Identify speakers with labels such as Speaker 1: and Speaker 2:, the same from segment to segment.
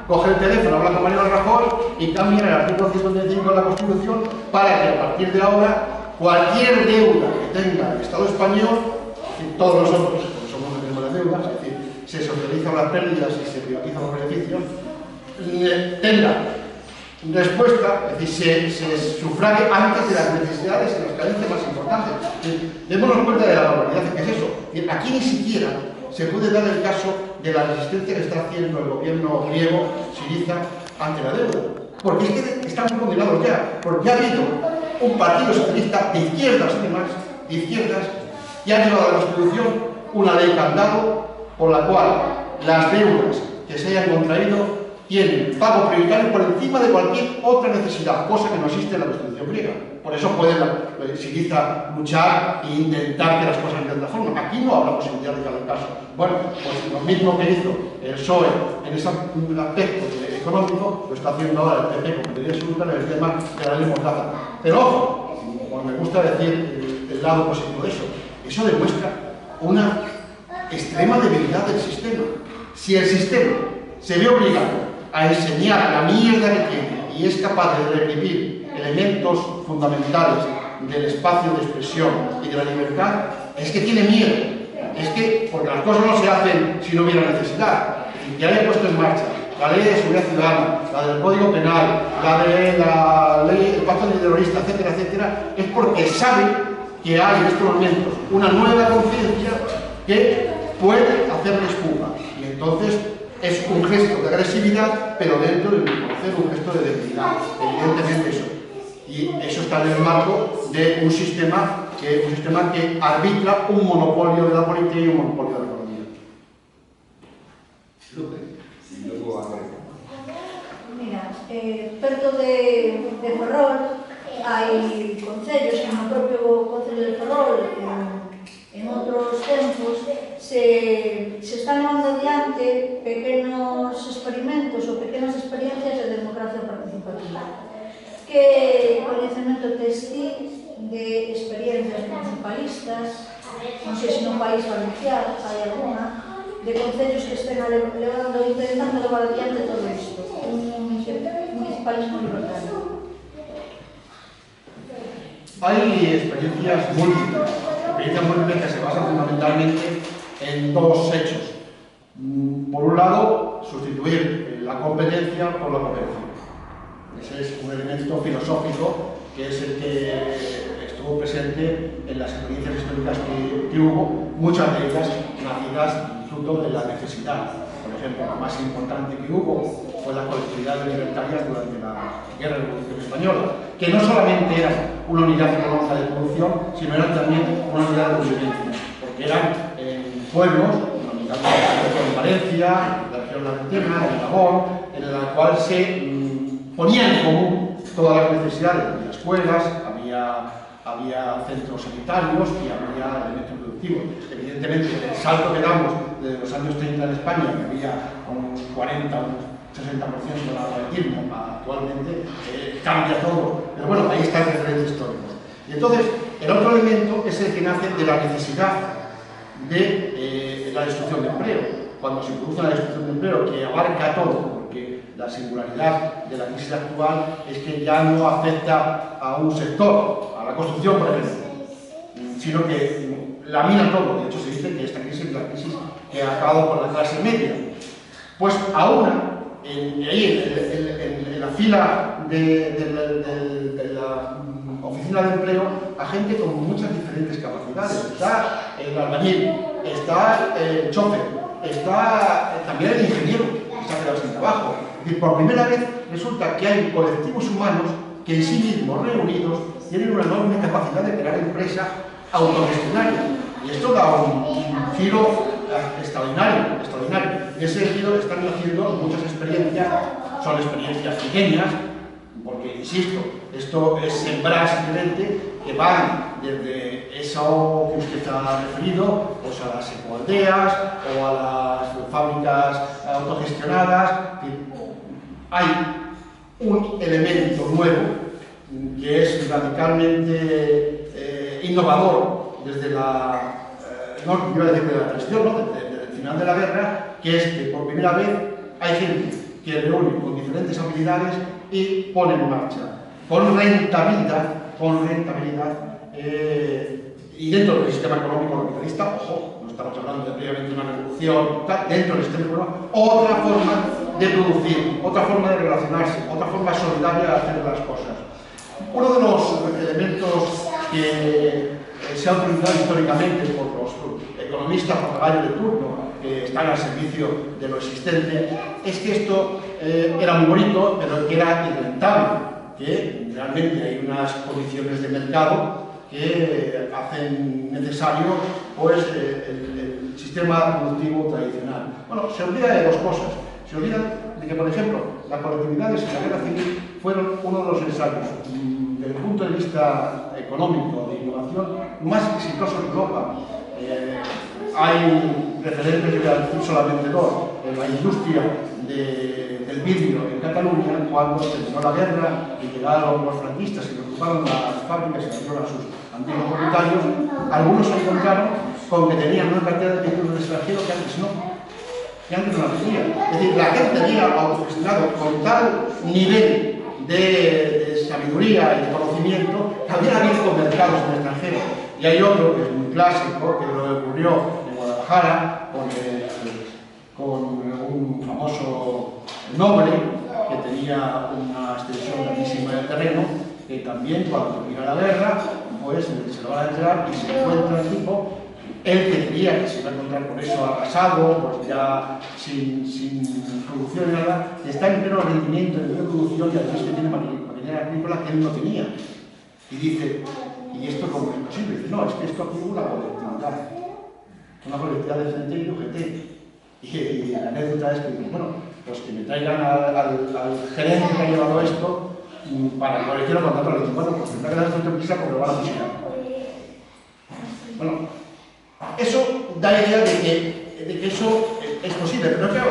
Speaker 1: coge el teléfono, habla con Mariano Rajoy y cambia el artículo 55 de la Constitución para que a partir de ahora cualquier deuda que tenga el Estado español, y todos nosotros, porque somos los que tenemos las deudas, es decir, se socializan las pérdidas y se privatizan los beneficios, tenga respuesta, es decir, se sufrague antes de las necesidades y las carencias más importantes. Démonos cuenta de la barbaridad que es eso. Aquí ni siquiera se puede dar el caso de la resistencia que está haciendo el gobierno griego, Syriza, ante la deuda. Porque es que están condenados ya, porque ha habido un partido socialista de izquierdas y demás, de izquierdas, y ha llevado a la Constitución una ley candado por la cual las deudas que se hayan contraído tienen pago prioritario por encima de cualquier otra necesidad, cosa que no existe en la Constitución griega. Por eso puede Syriza luchar e intentar que las cosas sean de otra forma. Aquí no habrá posibilidad de que haga el caso. Bueno, pues lo mismo que hizo el PSOE en ese aspecto económico, lo está haciendo ahora el PP con medida absoluta en el tema de la ley Mordaza. Pero ojo, como me gusta decir el lado positivo de eso demuestra una extrema debilidad del sistema. Si el sistema se ve obligado a enseñar la mierda que tiene y es capaz de reprimir elementos fundamentales del espacio de expresión y de la libertad, es que tiene miedo. Es que, porque las cosas no se hacen si no hubiera necesidad. Y que haya puesto en marcha la ley de seguridad ciudadana, la del Código Penal, la ley del pacto antiterrorista, etcétera, etcétera, es porque sabe que hay en estos momentos una nueva conciencia que puede hacerles fuga. Y entonces es un gesto de agresividad, pero dentro de reconocer un gesto de debilidad. Evidentemente eso. Y eso está en el marco de un sistema que arbitra un monopolio de la política y un monopolio de la economía.
Speaker 2: Mira, perto de Ferrol hai concellos, no propio Concello de Ferrol, en outros tempos, se están levando adiante pequenos experimentos ou pequenas experiencias de democracia participativa. Que coñecemento tes ti de experiencias municipalistas, non sei se no país valenciano hai alguna, de concellos que estén intentando levar adiante todo isto, un municipalismo libertario?
Speaker 1: Hay experiencias múltiples que se basan fundamentalmente en dos hechos. Por un lado, sustituir la competencia por la cooperación. Ese es un elemento filosófico que es el que estuvo presente en las experiencias históricas que hubo, muchas de ellas nacidas fruto de la necesidad. Por ejemplo, lo más importante que hubo fue la colectividad de libertarias durante la Guerra de la Revolución Española, que no solamente era una unidad económica de producción, sino eran también una unidad de convivencia, porque eran pueblos, una unidad de Valencia, la región valenciana, de Aragón, en la cual se ponían en común todas las necesidades. Había escuelas, había centros sanitarios y había elementos productivos. Evidentemente, el salto que damos de los años 30 en España, que había un 40, un 60% del analfabetismo, actualmente cambia todo. Pero bueno, ahí están referentes históricos. Y entonces, el otro elemento es el que nace de la necesidad de la destrucción de empleo. Cuando se produce la destrucción de empleo, que abarca todo, porque la singularidad de la crisis actual es que ya no afecta a un sector, a la construcción, por ejemplo, sino que lamina todo. De hecho, se dice que esta crisis es la crisis que ha acabado con la clase media. Pues aún en la fila de la oficina de empleo a gente con muchas diferentes capacidades. Está el albañil, está el chofer, está también el ingeniero que se ha quedado sin trabajo. Y por primera vez resulta que hay colectivos humanos que en sí mismos reunidos tienen una enorme capacidad de crear empresas autogestionarias. Y esto da un giro extraordinario. En ese sentido están haciendo muchas experiencias, son experiencias pequeñas, porque, insisto, esto es sembrar simplemente que van desde eso que usted ha referido, pues a las ecoaldeas o a las fábricas autogestionadas. Hay un elemento nuevo que es radicalmente innovador desde la no iba a decir de la transición, ¿no? Desde el final de la guerra, que es que por primera vez hay gente que reúne con diferentes habilidades y pone en marcha, con rentabilidad, y dentro del sistema económico capitalista, ojo, no estamos hablando de previamente una revolución, dentro del sistema económico, otra forma de producir, otra forma de relacionarse, otra forma solidaria de hacer las cosas. Uno de los elementos que se ha utilizado históricamente por los economistas papagayos de turno, que están al servicio de lo existente, es que esto era muy bonito, pero que era irrentable, que realmente hay unas condiciones de mercado que hacen necesario pues, el sistema productivo tradicional. Bueno, se olvida de dos cosas. Se olvida de que, por ejemplo, las colectividades en la guerra civil fueron uno de los ensayos, desde el punto de vista económico, de innovación, más exitosos de Europa. Hay referentes, voy a decir solamente dos, en la industria del vidrio en Cataluña, cuando terminó la guerra y llegaron los franquistas y ocuparon las fábricas y abrieron a sus antiguos propietarios, algunos se encontraron con que tenían una cartera de títulos de extranjero que antes no. Que antes no la tenían. Es decir, la gente tenía autogestionado con tal nivel de sabiduría y de conocimiento que había abierto mercados en el extranjero. Y hay otro que es muy clásico, que lo ocurrió en Guadalajara con un famoso noble que tenía una extensión grandísima de terreno, que también cuando termina la guerra, pues se lo van a entregar y se encuentra el tipo, él que creía que se iba a encontrar con eso arrasado, pues ya sin producción ni nada, está en pleno rendimiento, en plena producción y además que tiene maquinaria agrícola que él no tenía. Y dice, ¿y esto cómo es posible? Dice, no, es que esto aquí es una colectividad de frente y UGT. Y la anécdota es que, bueno, pues que me traigan al gerente que ha llevado esto para que le quiero contar, le digo, bueno, pues tendrá que dar su prisa porque lo van a fusilar. Bueno, eso da idea de que eso es posible, pero claro,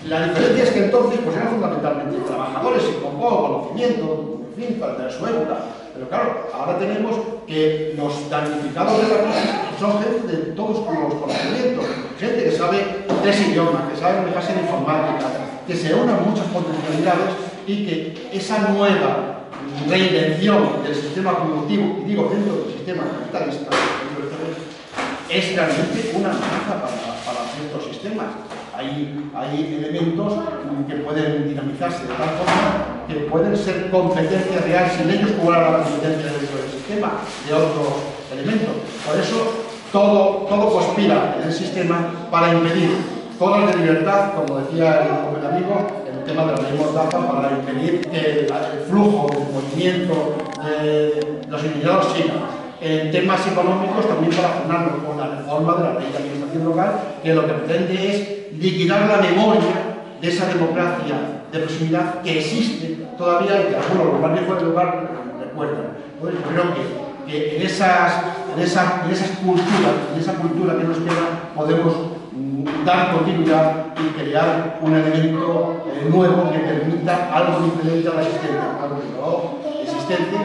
Speaker 1: la diferencia es que entonces pues eran fundamentalmente trabajadores y con poco conocimiento, en fin, para su época. Pero claro, ahora tenemos que los damnificados de la crisis son gente de todos los conocimientos, gente que sabe 3 idiomas, que sabe manejarse en informática, que se unan muchas potencialidades y que esa nueva reinvención del sistema productivo, y digo dentro del sistema capitalista, es realmente una amenaza para ciertos sistemas. Hay elementos que pueden dinamizarse de tal forma que pueden ser competencia real sin ellos, como era la competencia dentro del sistema de otros elementos. Por eso todo conspira en el sistema para impedir zonas de libertad, como decía el joven amigo, el tema de la ley Mordaza, para impedir que el flujo del movimiento de los inmigrantes siga. En temas económicos también para frenarlo con la reforma de la ley de administración local, que lo que pretende es liquidar la memoria de esa democracia de proximidad que existe todavía y que algunos, los más viejos del lugar, recuerdan. Entonces, yo creo que en esa cultura que nos queda, podemos dar continuidad y crear un elemento nuevo que permita algo diferente a la existente. Algo que lo existente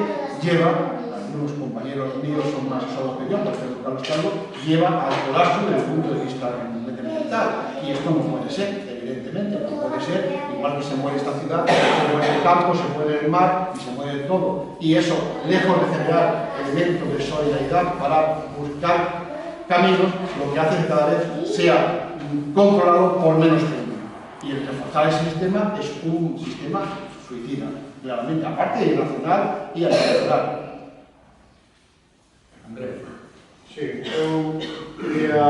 Speaker 1: lleva, algunos compañeros míos son más solos que yo, por ejemplo Carlos Calvo, lleva al colapso desde el punto de vista medioambiental. Y esto no puede ser, evidentemente, no puede ser, igual que se muere esta ciudad, se muere el campo, se muere el mar y se muere todo. Y eso, lejos de generar elementos de solidaridad para buscar caminos, lo que hace es que cada vez sea controlado por menos gente. Y el reforzar ese sistema es un sistema suicida, claramente, aparte de nacional y internacional. Andrés.
Speaker 3: Sí, eu quería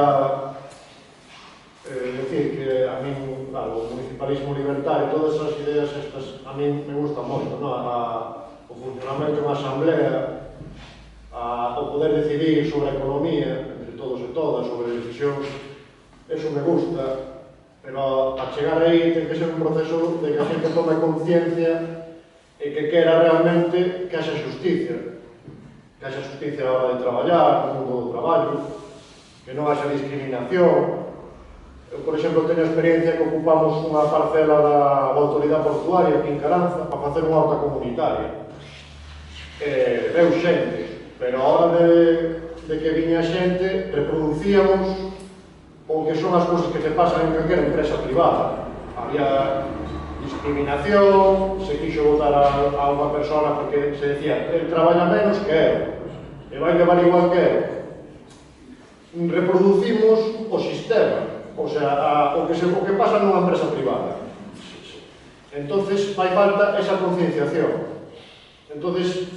Speaker 3: decir que a mí, claro, o municipalismo libertario, todas esas ideas estas, a mí me gustan moito, ¿no? O funcionamento dunha asamblea, o poder decidir sobre a economía, entre todos e todas, sobre decisións, eso me gusta, pero a chegar aí ten que ser un proceso de que a xente tome conciencia e que quera realmente que haxa justicia. Que haxa justicia a hora de traballar, no mundo do traballo, que non haxa discriminación. Eu, por exemplo, teño a experiencia que ocupamos unha parcela da autoridade portuaria aquí en Caranza para facer unha horta comunitaria. Veu xente, pero a hora de que viña xente, reproducíamos o que son as cousas que se pasan en calquera empresa privada. Había discriminación, se quixo votar a unha persona porque se decía el traballa menos que eu, e vai levar igual que eu. Reproducimos o sistema, o sea, o que pasa nunha empresa privada. Entonces, fai falta esa concienciación. Entonces,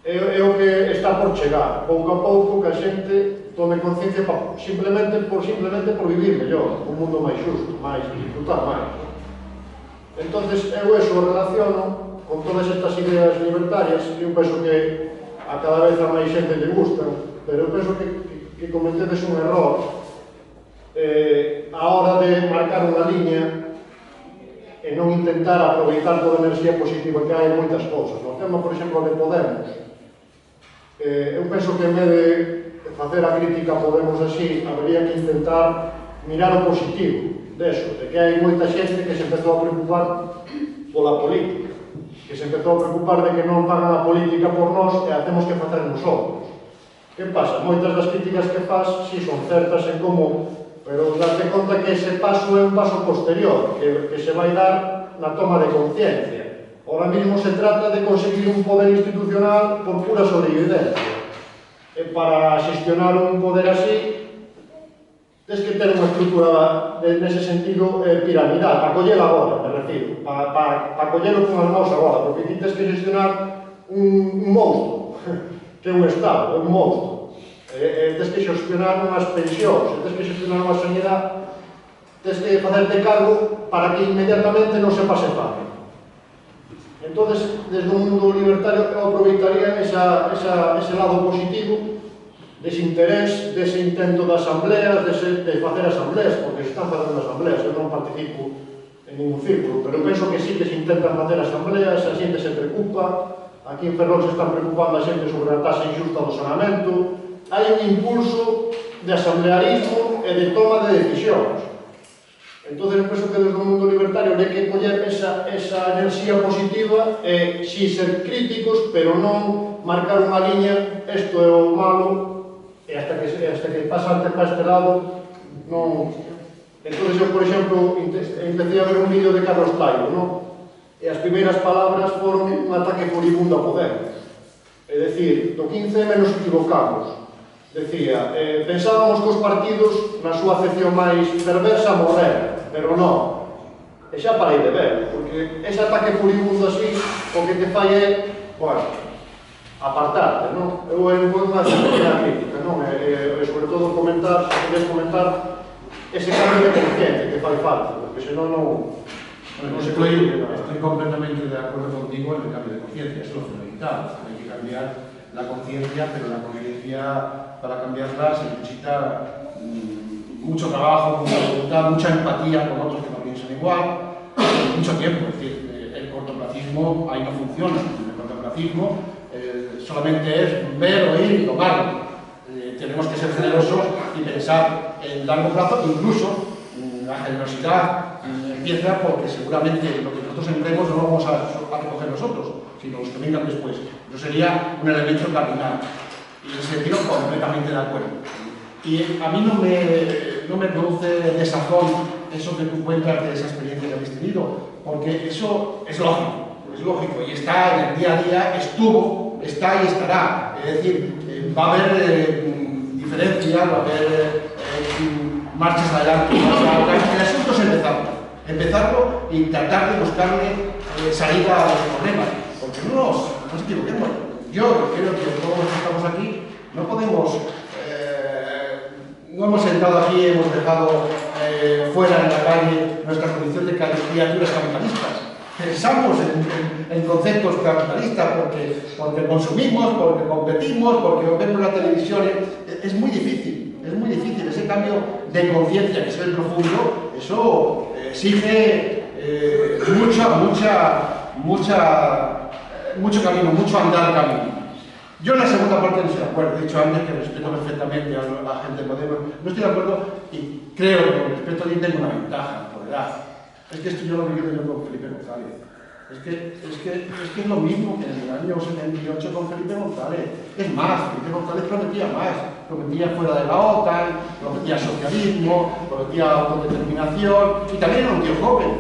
Speaker 3: é o que está por chegar, pouco a pouco, que a xente tome conciencia simplemente por vivir mellor, un mundo máis xusto, máis, disfrutar máis. Entonces, eu eso relaciono con todas estas ideas libertarias, e eu penso que a cada vez a máis xente lle gustan, pero eu penso que cometedes un error a hora de marcar unha liña e non intentar aproveitar toda a enerxía positiva que hai en moitas cousas. No tema, por exemplo, de Podemos, eu penso que en vez de facer a crítica a Podemos así, habería que intentar mirar o positivo deso, de que hai moita xente que se empezou a preocupar pola política, que se empezou a preocupar de que non pagan a política por nós e a temos que facer nosotros. Que pasa? Moitas das críticas que faz si son certas en común, pero date conta que ese paso é un paso posterior, que se vai dar na toma de conciencia. Ahora mismo se trata de conseguir un poder institucional por pura sobrevivencia. E para xestionar un poder así, tens que ter unha estrutura nese sentido piramidal, para coller agora, me refiro, para collelo con as mãos agora, porque ti tens que gestionar un monstro, que é un Estado, é un monstro. Tens que xestionar unhas pensións, tens que xestionar unha sanidade, tens que facerte cargo para que inmediatamente non se pase fame. Entonces, desde un mundo libertario, eu aproveitaría ese lado positivo dese interés, dese intento de asambleas, de facer asambleas, porque se están facendo asambleas, eu non participo en ningún círculo, pero penso que sí que se intentan facer asambleas, a xente se preocupa, aquí en Ferrol se están preocupando a xente sobre a tasa injusta do saneamento, hai un impulso de asamblearismo e de toma de decisións. Entón, eu penso que desde o mundo libertario hai que coller esa enerxía positiva e si ser críticos, pero non marcar unha liña, isto é o malo, e hasta que pasa ante para este lado, non... Entón, eu, por exemplo, empecé a ver un vídeo de Carlos Taibo, non? E as primeiras palabras foron un ataque furibundo a Podemos. É dicir, do 15M nos equivocamos. Decía, pensábamos que os partidos, na súa acepción máis perversa, morreran, pero non. E xa parei de ver, porque ese ataque furibundo así, o que te fai é, bueno, apartarte, non? Eu vou unha pequena crítica, non? E sobre todo comentar, se queres comentar, ese cambio de conciencia que fai falta, porque senón non...
Speaker 1: Estoy completamente de acuerdo contigo en el cambio de conciencia, eso es lo fundamental. Hay que cambiar la conciencia, pero la conciencia, para cambiarla, se necesita mucho trabajo, mucha voluntad, mucha empatía con otros que no piensan igual, mucho tiempo. Es decir, el cortoplacismo ahí no funciona. El cortoplacismo solamente es ver, oír y tomar. Tenemos que ser generosos y pensar en largo plazo, incluso la generosidad empieza porque seguramente lo que nosotros entremos no lo vamos a recoger nosotros, sino los que vengan después. Eso sería un elemento cardinal. Y en ese sentido, completamente de acuerdo. Y a mí no me produce desazón eso que tú cuentas de esa experiencia que habéis tenido, porque eso es lógico, y está en el día a día, estuvo, está y estará. Es decir, va a haber diferencias, va a haber marchas adelante, el asunto es empezarlo y tratar de buscarle salida a los problemas, porque no nos equivoquemos. Yo creo que todos los que estamos aquí no podemos, no hemos sentado aquí, hemos dejado fuera en la calle nuestra condición de criaturas capitalistas. Pensamos en conceptos capitalistas porque consumimos, porque competimos, porque vemos la televisión. Es muy difícil, ese cambio de conciencia, que es el profundo, eso exige mucho camino, mucho andar camino. Yo en la segunda parte no estoy de acuerdo, he dicho antes que respeto perfectamente a la gente de Podemos, no estoy de acuerdo y creo que con respecto a ti tengo una ventaja por edad. Es que esto yo lo viví yo con Felipe González. Es que es lo mismo que en el año 78 con Felipe González. Es más, Felipe González prometía más. Prometía fuera de la OTAN, prometía socialismo, prometía autodeterminación y también era un tío joven.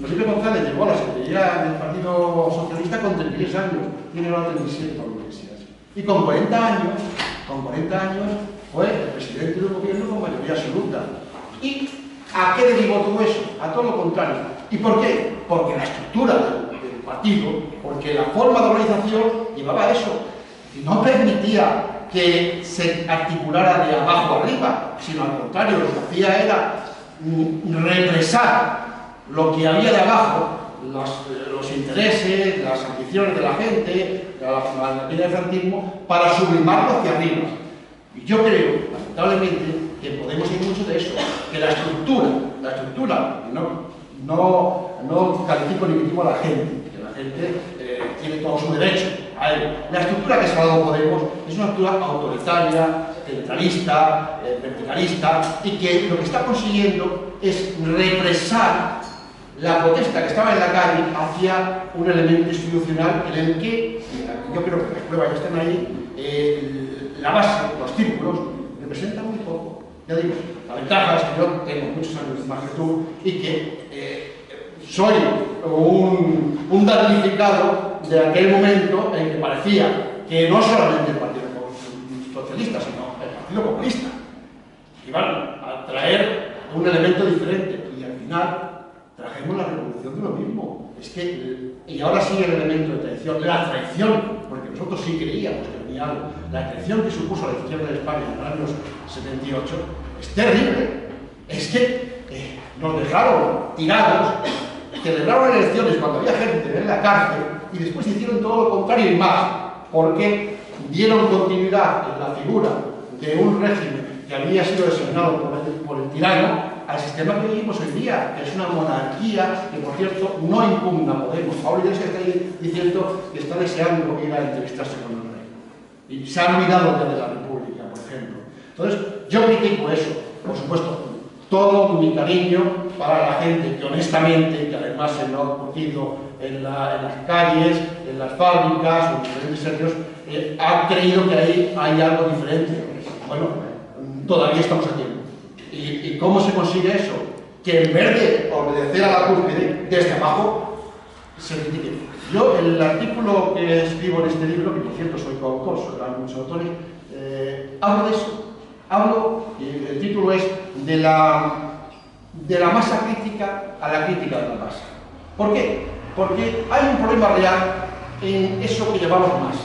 Speaker 1: Felipe González llegó a la secretaría del Partido Socialista con 33 años, tiene ahora 37 o lo que sea. Y con 40 años fue el presidente del gobierno con mayoría absoluta. ¿Y a qué derivó todo eso? A todo lo contrario. ¿Y por qué? Porque la estructura del partido, porque la forma de organización llevaba a eso. Y no permitía que se articulara de abajo arriba, sino al contrario, lo que hacía era represar lo que había de abajo, los intereses, las ambiciones de la gente, la vida del franquismo, para sublimarlo hacia arriba. Y yo creo, lamentablemente, que podemos ir mucho de eso, que la estructura, no califico ni critico a la gente, que la gente tiene todo su derecho a ello. La estructura que se ha dado Podemos es una estructura autoritaria, centralista, verticalista, y que lo que está consiguiendo es represar la protesta que estaba en la calle hacia un elemento institucional en el que, yo creo que las pruebas ya están ahí, la base, los círculos, representan muy poco. Ya digo, la ventaja es que yo tengo muchos años más que tú y que soy un damnificado de aquel momento en que parecía que no solamente el Partido Socialista, sino el Partido Comunista iban a traer un elemento diferente y al final trajimos la revolución de lo mismo. Es que, y ahora sigue el elemento de traición, la traición, porque nosotros sí creíamos que venía algo. La traición que supuso la izquierda de España en los años 78 es terrible. Es que nos dejaron tirados, celebraron elecciones cuando había gente en la cárcel y después hicieron todo lo contrario y más, porque dieron continuidad en la figura de un régimen que había sido designado por el tirano al sistema que vivimos hoy día, que es una monarquía que, por cierto, no impugna a Podemos. Ahora ya se está diciendo que está deseando ir a entrevistarse con el rey. Y se ha olvidado ya de la República, por ejemplo. Entonces, yo critico eso, por supuesto, todo mi cariño para la gente que honestamente, que además se lo ha ocurrido en las calles, en las fábricas, en diferentes sitios, ha creído que ahí hay algo diferente. Bueno, todavía estamos a tiempo. ¿Y cómo se consigue eso? Que en vez de obedecer a la cúspide, desde abajo, se critique. Yo, el artículo que escribo en este libro, que por cierto soy coautor, son muchos autores, hablo de eso. Y el título es de la masa crítica a la crítica de la masa. ¿Por qué? Porque hay un problema real en eso que llamamos masa.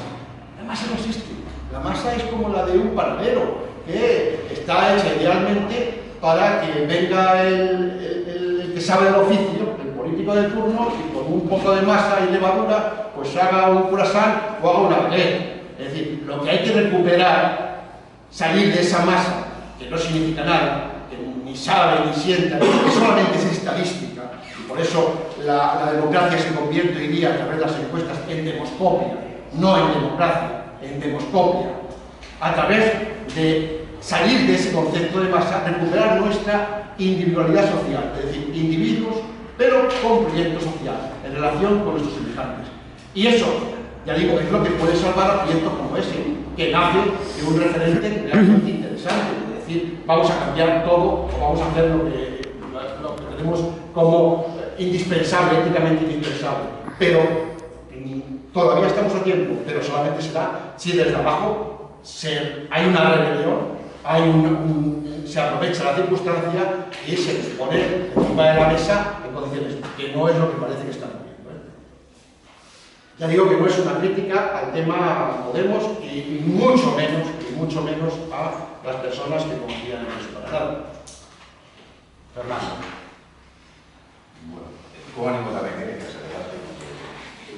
Speaker 1: La masa no existe. La masa es como la de un panadero, que está hecha idealmente para que venga el que sabe del oficio, el político de turno, y con un poco de masa y levadura, pues haga un croissant o haga una baguette. Es decir, lo que hay que recuperar, salir de esa masa, que no significa nada, que ni sabe ni sienta, que solamente es estadística, y por eso la democracia se convierte hoy día a través de las encuestas en demoscopia, no en democracia, en demoscopia, a través de salir de ese concepto de masa, recuperar nuestra individualidad social, es decir, individuos, pero con proyectos sociales, en relación con nuestros semejantes. Y eso, ya digo, es lo que puede salvar a proyectos como ese, que nace de un referente realmente interesante, es decir, vamos a cambiar todo, o vamos a hacer lo que tenemos como indispensable, éticamente indispensable, pero todavía estamos a tiempo, pero solamente será si desde abajo hay una rebelión, se aprovecha la circunstancia y se les pone encima de la mesa en condiciones que no es lo que parece que están viendo. Ya digo que no es una crítica al tema Podemos y mucho menos a las personas que confían en eso para nada.
Speaker 4: Fernando. Bueno, con ánimo tamén, que se debate.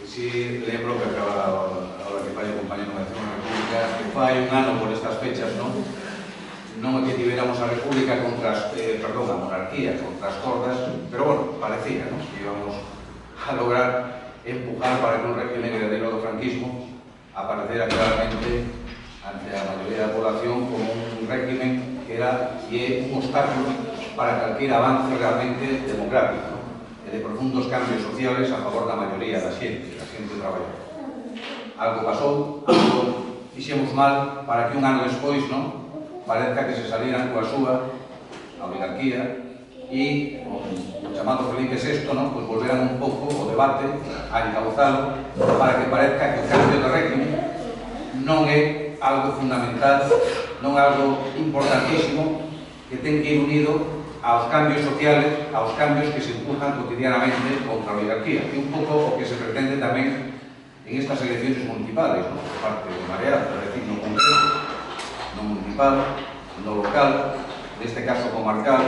Speaker 4: Si lembro que acaba ahora que fai o compañero da Nación República, que fai un ano por estas fechas, non é que tiveramos a República contra a monarquía contra as cordas, pero bueno, parecía, non? Que íbamos a lograr empujar para que un régimen heredero do franquismo aparecera claramente ante a maioría da población como un régimen que era e é un obstáculo para calquer avance realmente democrático, non? E de profundos cambios sociales a favor da maioría da xente traballadora. Algo pasou, algo fixemos mal para que un ano despois, non? Parezca que se salieran coa súa a oligarquía e chamado Felipe VI, non? Pois volveran un pouco o debate a encauzalo para que parezca que o cambio de régimen non é algo fundamental, non é algo importantísimo que ten que ir unido aos cambios sociales, aos cambios que se empujan cotidianamente contra a oligarquía, que é un pouco o que se pretende tamén en estas elecciones municipales, ¿no? Por parte de Marea, es decir, no concreto, no municipal, no local, neste caso comarcal,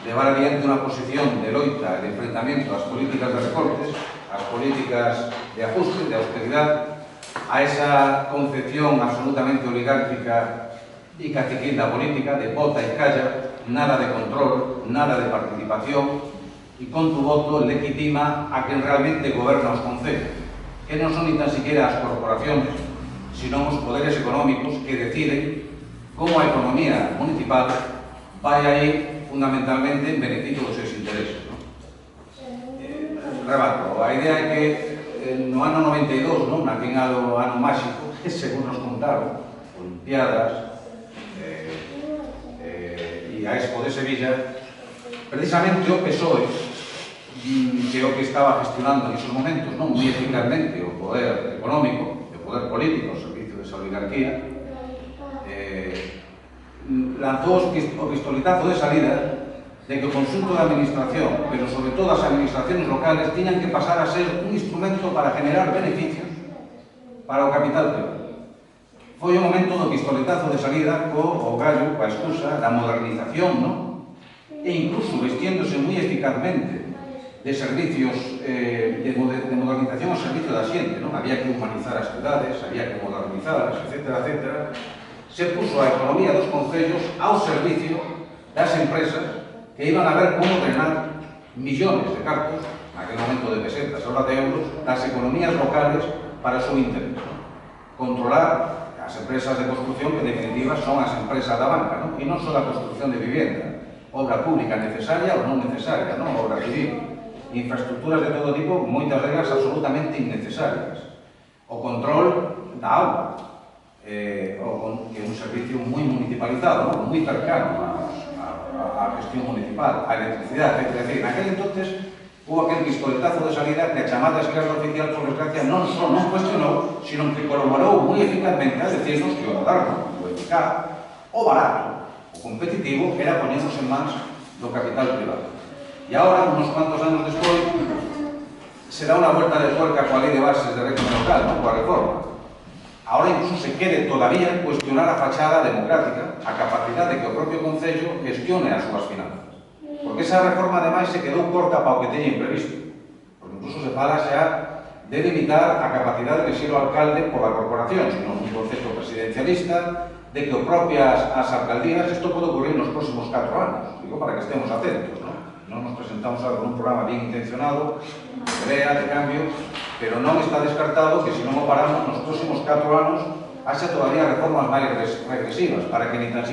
Speaker 4: levar adiante unha posición de loita e de enfrentamiento ás políticas de recortes, ás políticas de ajuste, de austeridade, a esa concepción absolutamente oligárquica e caciquil da política, de bota e calla, nada de control, nada de participación, e con tu voto legitima a quen realmente goberna os concellos, que non son ni tan siquiera as corporaciones, sino os poderes económicos que deciden como a economía municipal vai a ir fundamentalmente en beneficio dos seus intereses, ¿no? Rebato, a idea é que no ano 92, ¿no? Naquén ano máxico, según nos contaron, Olimpiadas e a Expo de Sevilla, precisamente o PSOE, que é o que estaba gestionando en esos momentos, non moi eficazmente o poder económico, o poder político, o servicio desa oligarquía, lanzou o pistoletazo de salida de que o conxunto da administración, pero sobre todo as administraciones locales, tiñan que pasar a ser un instrumento para generar beneficios para o capital privado. Foi o momento do pistoletazo de salida co gallo, coa excusa da modernización, non? E incluso vestiéndose moi eficazmente de servicios de modernización ao servicio da xente, non? Había que humanizar as cidades, había que modernizarlas, etcétera, etcétera. Se puso a economía dos concellos ao servicio das empresas que iban a ver como drenar millones de cartos, naquele momento de pesetas, ahora de euros, das economías locales para o seu interés, non? Controlar as empresas de construcción que, en definitiva, son as empresas da banca, non? E non só a construcción de vivienda, obra pública necesaria ou non necesaria, non? Obra civil, infraestructuras de todo tipo, moitas delas absolutamente innecesarias. O control da auga, que é un servicio moi municipalizado, non? Moi cercano á gestión municipal, a electricidade, é dicir, naquele entonces hubo aquel pistoletazo de salida que a chamada esquerda oficial, por desgracia, non só non cuestionou, sino que colaborou moi eficazmente a decirnos que o moderno, o eficaz, o barato, o competitivo, era poñernos en mans do capital privado. E agora, unos cuantos anos despois, se dá unha vuelta de tuerca coa lei de bases de régimen local, non? Coa reforma. Ahora incluso se quere todavía cuestionar a fachada democrática, a capacidade que o propio Concello gestione as súas finanzas. Porque esa reforma, ademais, se quedou corta para o que teña imprevisto. Porque incluso se fala xa de limitar a capacidade de ser o alcalde pola corporación, sino un concepto presidencialista, de que o propias as alcaldías, isto pode ocurrir nos próximos 4 anos. Digo, para que estemos atentos, non? Non nos presentamos algo nun programa bien intencionado, de idea, de cambio, pero non está descartado que se non o paramos nos próximos 4 anos haxa todavía reformas máis regresivas, para que ni tan